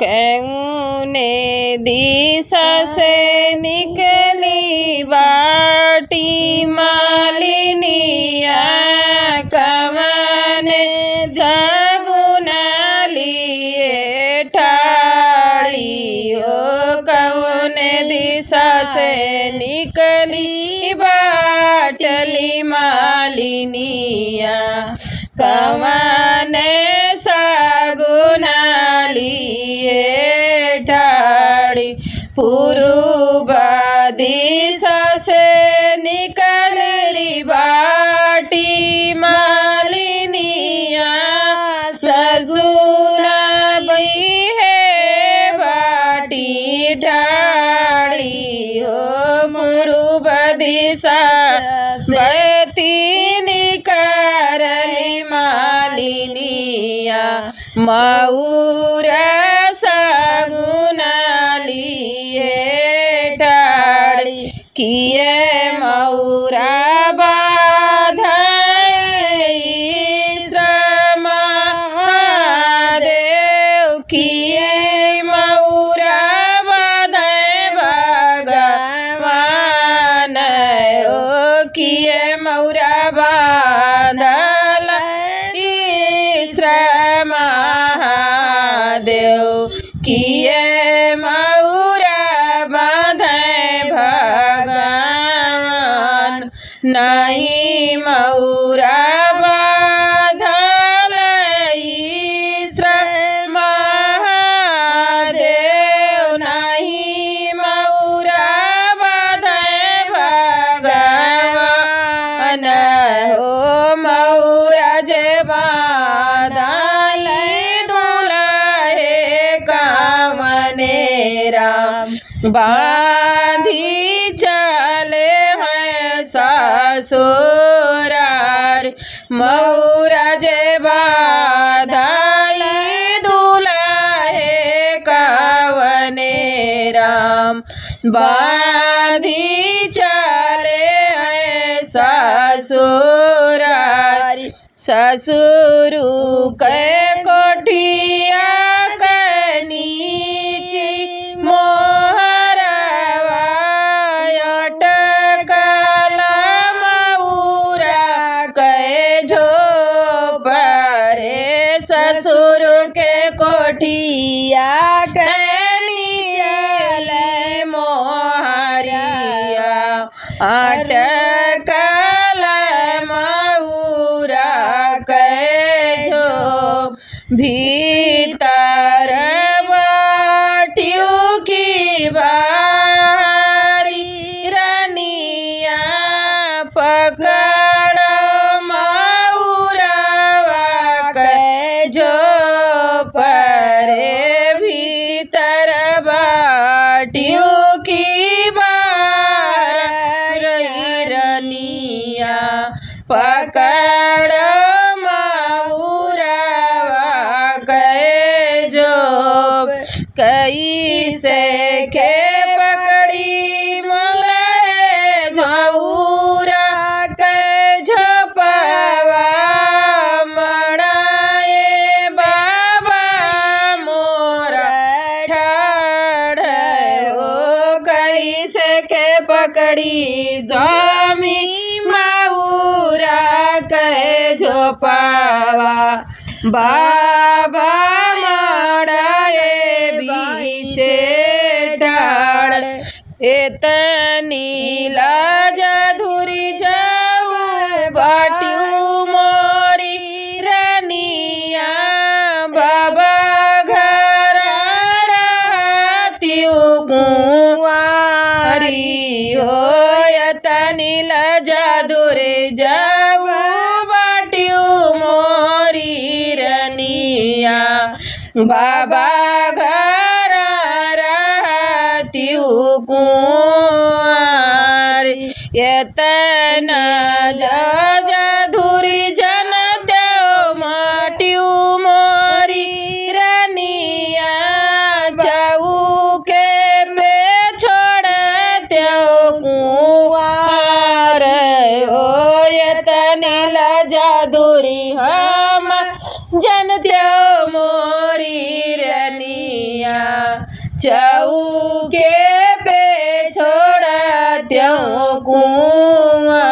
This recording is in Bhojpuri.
कौने दिशा से निकली बाटी मालिनिया कवन सगुना लिए ठाड़ी हो। कौने दिशा से निकली बाटली मालिनिया कवन सगुना लिए ठाड़ी। पूर्व दिशा से निकली बाटी मालिनिया ससुरा बई है बाटी ठाड़ी हो। पूर्व दिशा बती निकली मालिनिया मऊरा सगुना लिए ठाड़ी। किए मऊरा बाधाई श्रम महादेव किए मऊरा बाधाई भगवान हो। किए मऊरा बांधल श्रम महादेव किए मऊरा बांधे भगवान। नहीं मऊरा बांधल श्रम महादेव नहीं मऊरा बांधे भगवान हो। मऊरा जे बांधाई दुल्हे कामने राम बांधी चले हैं ससुरार। मऊरा जे बांधाई दुल्हे कामने राम बांधी चले हैं ससुरार। ससुरु के कोठिया के नीचे मोहरवा अटकल मऊरा के झोपड़े। ससुर के कोठिया के नीचे मोहरिया अटकल मऊरा के झो। भीतर बाटियों की बारी रनिया पकड़ मऊरवा के झोपड़े। भीतर बाटियों की बारी रनिया पकड़ कैसे के पकड़ी मुले झऊरा के झपवा मड़ाए बाबा मोरा ठाड़ हो। कैसे के पकड़ी स्वामी मऊरा के झोपावा बाबा मड़ाए बीचे ठाड़। एतनी लाजा धुरी जाऊ बाटियू मोरी रनिया बाबा घर रहतियू कुंवारी हो। एतनी लाजा धुरी जाऊ बाटियू मोरी रनिया बाबा घर रहतियू कुंवार। एतना जा धुरी जन त्यो माटियू मोरी रनिया जाऊ के पे छोड़ त्यो कुंवार हो। एतनी लजा धुरी हम जन त्यो मोरी रनिया चौके पे छोड़ा त्यों कुआं